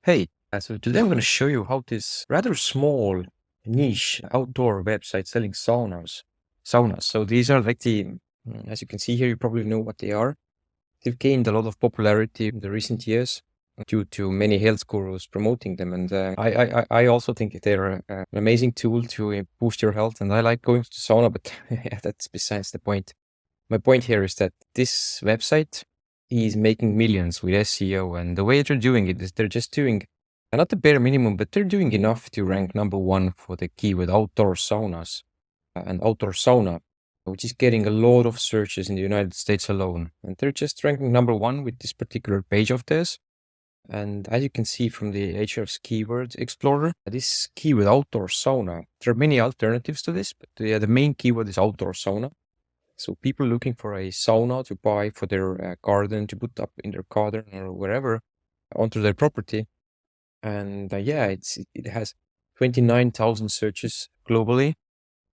Hey, so today I'm going to show you how this rather small niche outdoor website selling saunas. So these are like as you can see here, you probably know what they are. They've gained a lot of popularity in the recent years due to many health gurus promoting them. And I also think they're an amazing tool to boost your health. And I like going to the sauna, but yeah, that's besides the point. My point here is that this website is making millions with SEO, and the way they're doing it is they're just doing not the bare minimum, but they're doing enough to rank number one for the keyword outdoor saunas and outdoor sauna, which is getting a lot of searches in the United States alone. And they're just ranking number one with this particular page of theirs. And as you can see from the Ahrefs keyword explorer, this keyword outdoor sauna, there are many alternatives to this, but the main keyword is outdoor sauna. So people looking for a sauna to buy for their garden, to put up in their garden or wherever onto their property. And yeah, it has 29,000 searches globally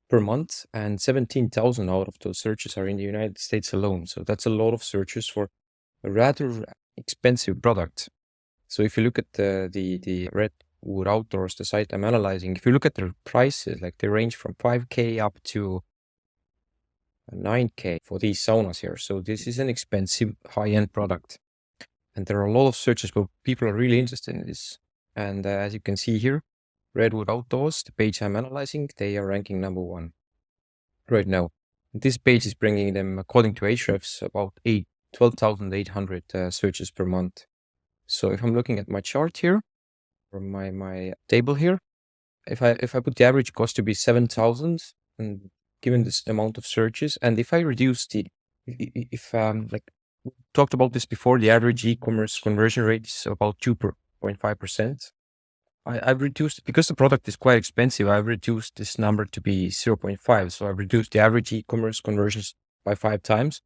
per month, and 17,000 out of those searches are in the United States alone. So that's a lot of searches for a rather expensive product. So if you look at the Redwood Outdoors, the site I'm analyzing, if you look at their prices, like they range from 5K up to 9K for these saunas here. So this is an expensive high-end product. And there are a lot of searches, but people are really interested in this. And as you can see here, Redwood Outdoors, the page I'm analyzing, they are ranking number one right now. And this page is bringing them, according to Ahrefs, about 12,800 searches per month. So if I'm looking at my chart here, or my table here, if I put the average cost to be 7,000, and given this amount of searches, and if I reduce if like we talked about this before, the average e-commerce conversion rate is about 2.5%. I've reduced, because the product is quite expensive, I've reduced this number to be 0.5. So I've reduced the average e-commerce conversions by 5 times.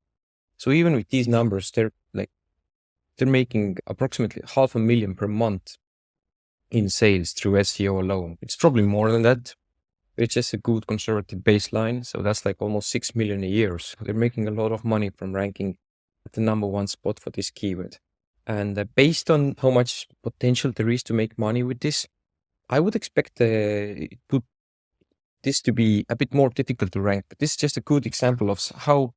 So even with these numbers, they're making approximately 500,000 per month in sales through SEO alone. It's probably more than that. It's just a good conservative baseline. So that's like almost 6 million a year. So they're making a lot of money from ranking at the number one spot for this keyword. And based on how much potential there is to make money with this, I would expect this to be a bit more difficult to rank. But this is just a good example of how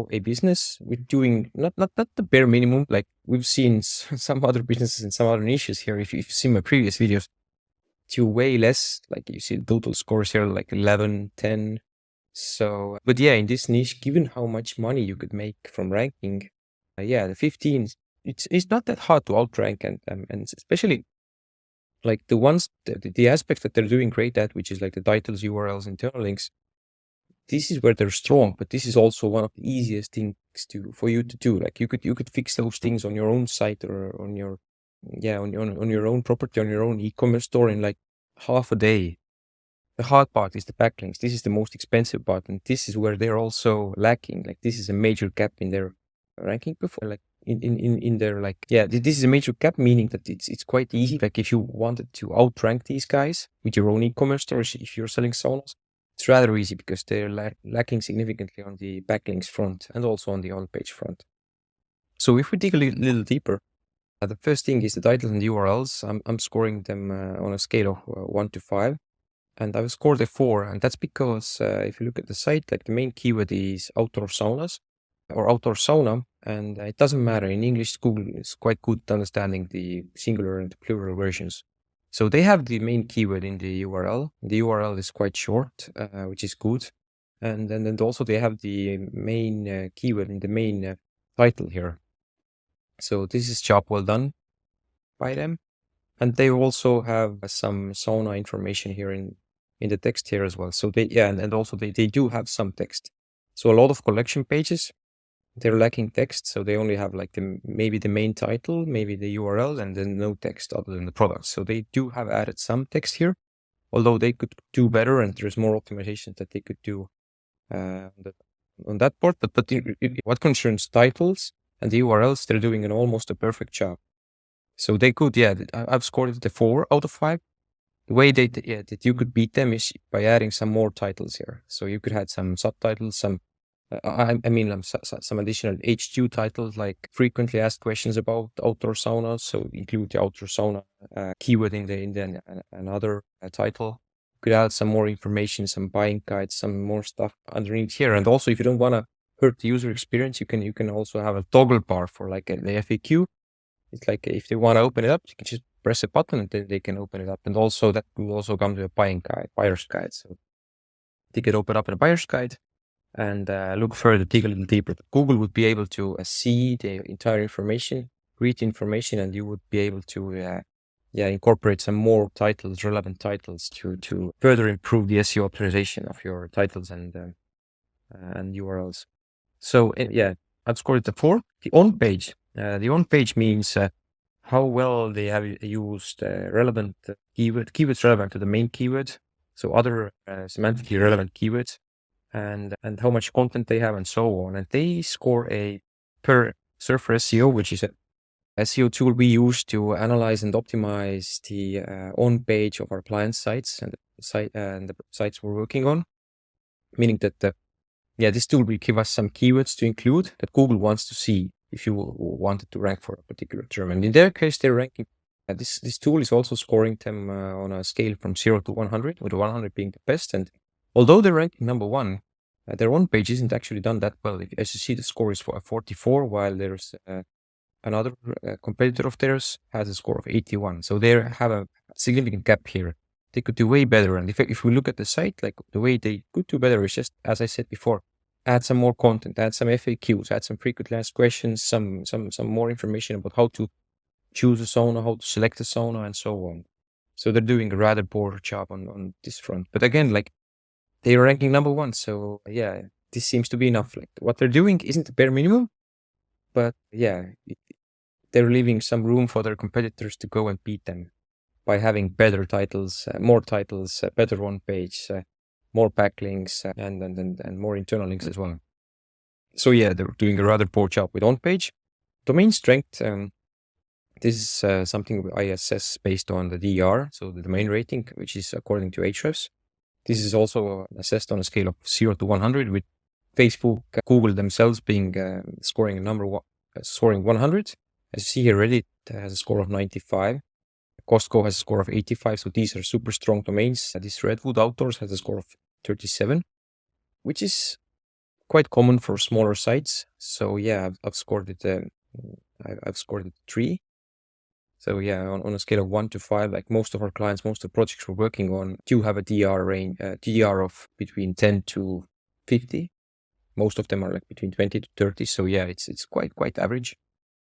a business with doing not the bare minimum, like we've seen some other businesses and some other niches here. If you've seen my previous videos, to way less, like you see the total scores here, like 11, 10. So, but yeah, in this niche, given how much money you could make from ranking, yeah, the 15, it's not that hard to outrank, and especially like the aspects that they're doing great at, which is like the titles, URLs, internal links. This is where they're strong, but this is also one of the easiest things for you to do. Like you could fix those things on your own site or on your on your own property, on your own e-commerce store in like half a day. The hard part is the backlinks. This is the most expensive part, and this is where they're also lacking. Like this is a major gap in their ranking before, like in their this is a major gap, meaning that it's quite easy. Like if you wanted to outrank these guys with your own e-commerce store, if you're selling saunas, it's rather easy because they're lacking significantly on the backlinks front and also on the on-page front. So if we dig a little deeper, the first thing is the titles and URLs. I'm scoring them on a scale of 1 to 5. And I've scored a 4, and that's because if you look at the site, like the main keyword is outdoor saunas or outdoor sauna, and it doesn't matter. In English, Google is quite good at understanding the singular and the plural versions. So they have the main keyword in the URL. The URL is quite short, which is good. And then also they have the main keyword in the main title here. So this is job well done by them. And they also have some sauna information here in the text here as well. So and also they do have some text. So a lot of collection pages, they're lacking text. So they only have like maybe the main title, maybe the URL, and then no text other than the product. So they do have added some text here, although they could do better, and there's more optimization that they could do on that part. But what concerns titles and the URLs, they're doing almost a perfect job. So they could, I've scored it a 4 out of 5. The way that you could beat them is by adding some more titles here. So you could add some subtitles, some I mean, some additional H2 titles like frequently asked questions about outdoor saunas. So include the outdoor sauna keyword in the another title. Could add some more information, some buying guides, some more stuff underneath here. And also, if you don't want to hurt the user experience, you can also have a toggle bar for like the FAQ. It's like if they want to open it up, you can just press a button and then they can open it up. And also that will also come to a buyer's guide. So they could open up in a buyer's guide and look further, dig a little deeper. Google would be able to see the entire information, read the information, and you would be able to incorporate some more titles, relevant titles to further improve the SEO optimization of your titles and URLs. So I've scored it a 4. The on page. The on page means how well they have used relevant keywords relevant to the main keyword. So other semantically relevant keywords and how much content they have and so on. And they score a per Surfer SEO, which is a SEO tool we use to analyze and optimize the on page of our client sites and the sites we're working on. Meaning that this tool will give us some keywords to include that Google wants to see if you wanted to rank for a particular term. And in their case, they're ranking. This tool is also scoring them on a scale from 0 to 100, with 100 being the best. And although they're ranking number 1, their own page isn't actually done that well. As you see, the score is for 44, while there's another competitor of theirs has a score of 81. So they have a significant gap here. They could do way better. And if we look at the site, like the way they could do better is just, as I said before, add some more content, add some FAQs, add some frequently asked questions, some more information about how to choose a sauna, how to select a sauna, and so on. So they're doing a rather poor job on this front. But again, like they're ranking number 1. So this seems to be enough. Like what they're doing isn't the bare minimum, but they're leaving some room for their competitors to go and beat them by having better titles, more titles, better on page, more backlinks, and more internal links as well. So they're doing a rather poor job with on page. Domain strength. This is something I assess based on the DER, so the domain rating, which is according to Ahrefs. This is also assessed on a scale of 0 to 100, with Facebook, Google themselves being scoring 100. As you see here, Reddit has a score of 95. Costco has a score of 85. So these are super strong domains. This Redwood Outdoors has a score of 37, which is quite common for smaller sites. So I've scored it. I've scored it 3. So on a scale of 1 to 5, like most of our clients, most of the projects we're working on do have a DER range, DER of between 10 to 50. Most of them are like between 20 to 30. So it's quite average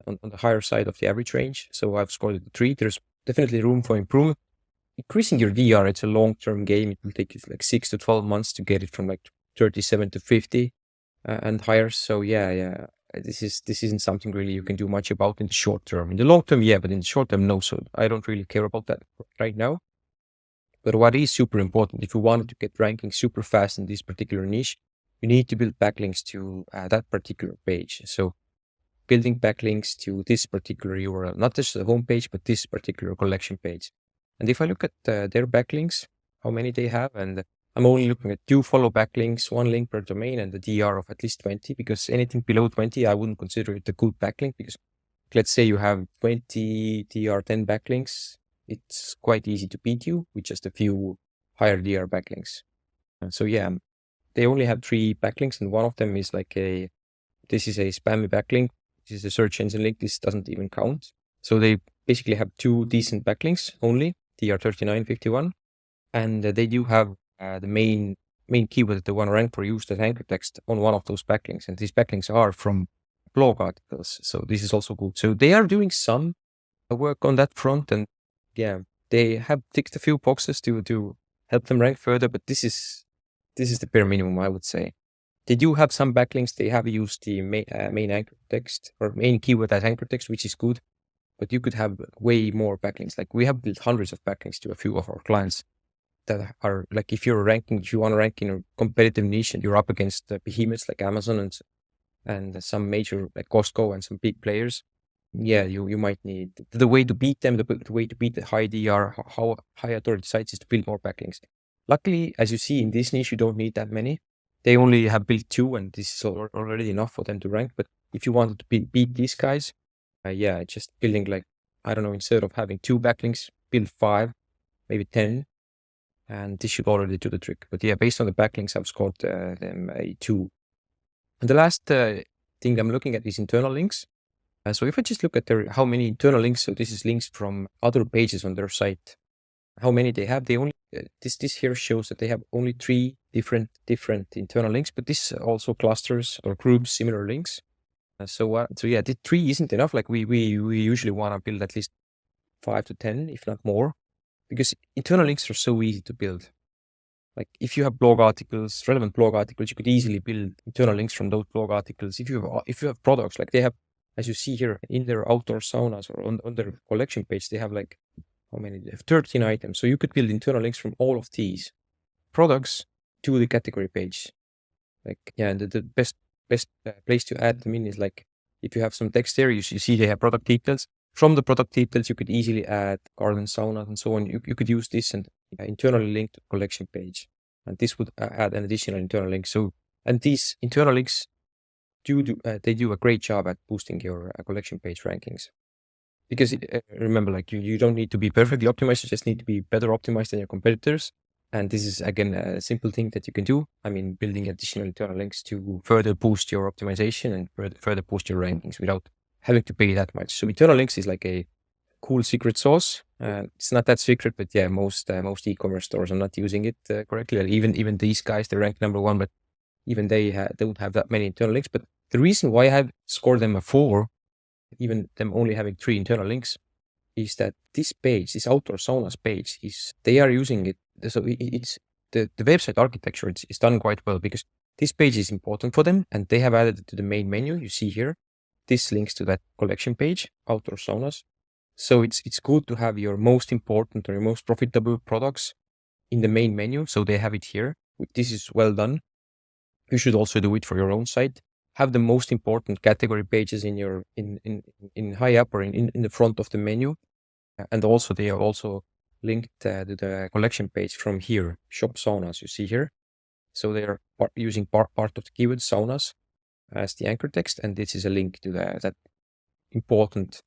on the higher side of the average range. So I've scored it 3. There's definitely room for improvement. Increasing your DER, it's a long-term game. It will take you like 6 to 12 months to get it from like 37 to 50 and higher. So this isn't something really you can do much about in the short term. In the long term, but in the short term, no. So I don't really care about that right now. But what is super important, if you wanted to get ranking super fast in this particular niche, you need to build backlinks to that particular page. So building backlinks to this particular URL, not just the homepage, but this particular collection page. And if I look at their backlinks, how many they have, and I'm only looking at 2 follow backlinks, 1 link per domain, and the DER of at least 20, because anything below 20, I wouldn't consider it a good backlink, because let's say you have 20 DER 10 backlinks, it's quite easy to beat you with just a few higher DER backlinks. And so they only have 3 backlinks, and one of them is like this is a spammy backlink. This is a search engine link. This doesn't even count. So they basically have 2 decent backlinks only, DER 39, 51. And they do have the main keyword that they want to rank for used as anchor text on one of those backlinks. And these backlinks are from blog articles. So this is also good. So they are doing some work on that front. And they have ticked a few boxes to help them rank further. But this is the bare minimum, I would say. They do have some backlinks. They have used the main anchor text or main keyword as anchor text, which is good. But you could have way more backlinks. Like we have built hundreds of backlinks to a few of our clients that are like, if you want to rank in a competitive niche and you're up against the behemoths like Amazon and some major like Costco and some big players, you might need the way to beat them. The way to beat the high DER, how high authority sites is to build more backlinks. Luckily, as you see in this niche, you don't need that many. they only have built 2, and this is already enough for them to rank. But if you wanted to beat these guys, yeah, just building like, I don't know, instead of having 2 backlinks, build 5, maybe 10, and this should already do the trick. But yeah, based on the backlinks, I've scored them a 2. And the last thing I'm looking at is internal links. So if I just look at how many internal links, so this is links from other pages on their site, how many they have, they only, this here shows that they have only 3 different internal links, but this also clusters or groups similar links. So yeah, the 3 isn't enough. Like we usually want to build at least 5 to 10, if not more, because internal links are so easy to build. Like if you have blog articles, relevant blog articles, you could easily build internal links from those blog articles. If you have products, like they have, as you see here in their outdoor saunas or on their collection page, they have like, how many? They have 13 items. So you could build internal links from all of these products to the category page. Like, yeah, and the best place to add them in is like, if you have some text there, you see they have product details. From the product details, you could easily add garden saunas and so on. You could use this and internally link to the collection page. And this would add an additional internal link. So, and these internal links they do a great job at boosting your collection page rankings. Because remember, like you don't need to be perfectly optimized, you just need to be better optimized than your competitors. And this is, again, a simple thing that you can do. I mean, building additional internal links to further boost your optimization and further boost your rankings without having to pay that much. So internal links is like a cool secret sauce. It's not that secret, but yeah, most e-commerce stores are not using it correctly. Like even these guys, they rank number 1, but even they don't have that many internal links. But the reason why I have scored them a 4, even them only having 3 internal links, is that this page, this outdoor saunas page, they are using it. So it's the website architecture is done quite well, because this page is important for them, and they have added it to the main menu. You see here, this links to that collection page, outdoor saunas. So it's good to have your most important or your most profitable products in the main menu. So they have it here. This is well done. You should also do it for your own site. Have the most important category pages in your in high up or in the front of the menu. And also they are also linked to the collection page from here, shop saunas, you see here. So they are using part of the keyword saunas as the anchor text, and this is a link to that important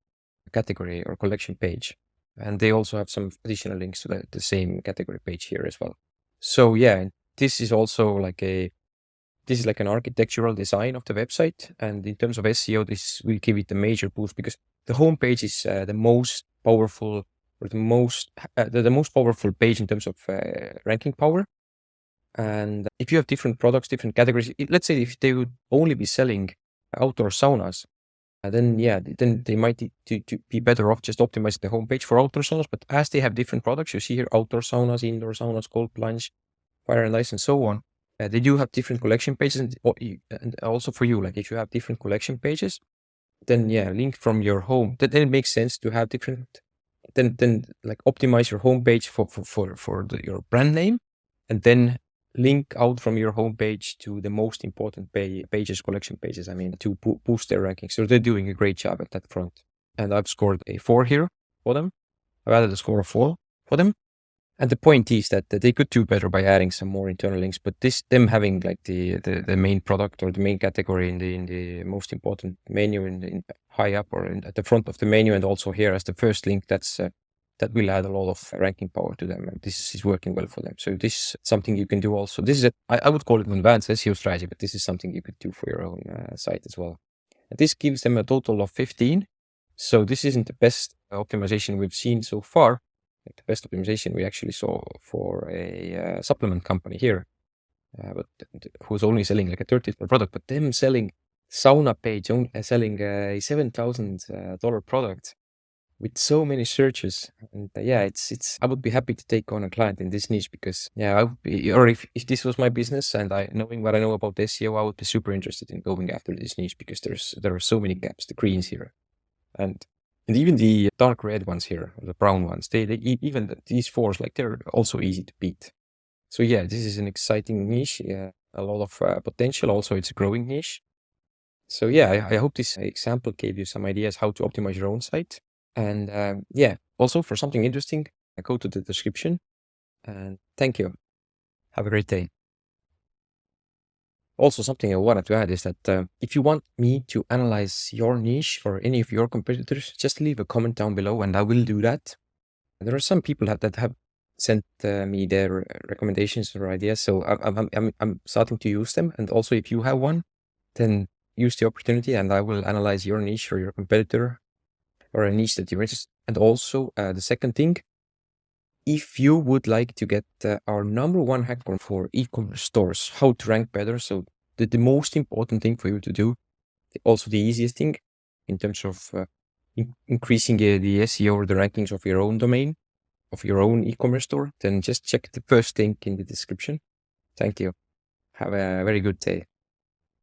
category or collection page. And they also have some additional links to the same category page here as well. So yeah, this is also like an architectural design of the website. And in terms of SEO, this will give it a major boost, because the homepage is the most powerful, or the most powerful page in terms of ranking power. And if you have different products, different categories, let's say if they would only be selling outdoor saunas, then they might to be better off just optimizing the homepage for outdoor saunas. But as they have different products, you see here outdoor saunas, indoor saunas, cold plunge, fire and ice, and so on. They do have different collection pages, and also for you, like if you have different collection pages, then link from your home. Then it makes sense to have different. Then like optimize your homepage for your brand name, and then link out from your homepage to the most important pages, collection pages. I mean, to boost their rankings. So they're doing a great job at that front. And I've scored a 4 here for them. I've added a score of 4 for them. And the point is that they could do better by adding some more internal links, but them having like the main product or the main category in the most important menu in high up or at the front of the menu, and also here as the first link, that will add a lot of ranking power to them, and this is working well for them. So this is something you can do also. This is I would call it an advanced SEO strategy, but this is something you could do for your own site as well. And this gives them a total of 15. So this isn't the best optimization we've seen so far. Like the best optimization we actually saw for a supplement company here, but who's only selling like a $30 product, but them selling sauna page, selling a $7,000 product with so many searches. And it's I would be happy to take on a client in this niche, because I would be, or if this was my business and knowing what I know about SEO, I would be super interested in going after this niche, because there are so many gaps, the greens here. And even the dark red ones here, the brown ones, even these 4s, like they're also easy to beat. So this is an exciting niche, a lot of potential. Also, it's a growing niche. So I hope this example gave you some ideas how to optimize your own site. And also for something interesting, go to the description. And thank you. Have a great day. Also, something I wanted to add is that if you want me to analyze your niche or any of your competitors, just leave a comment down below and I will do that. There are some people that have sent me their recommendations or ideas, so I'm starting to use them. And also, if you have one, then use the opportunity and I will analyze your niche or your competitor or a niche that you're interested in. And also, the second thing, if you would like to get our #1 hack for e-commerce stores, how to rank better, so the most important thing for you to do, also the easiest thing in terms of increasing the SEO or the rankings of your own domain, of your own e-commerce store, then just check the first link in the description. Thank you. Have a very good day.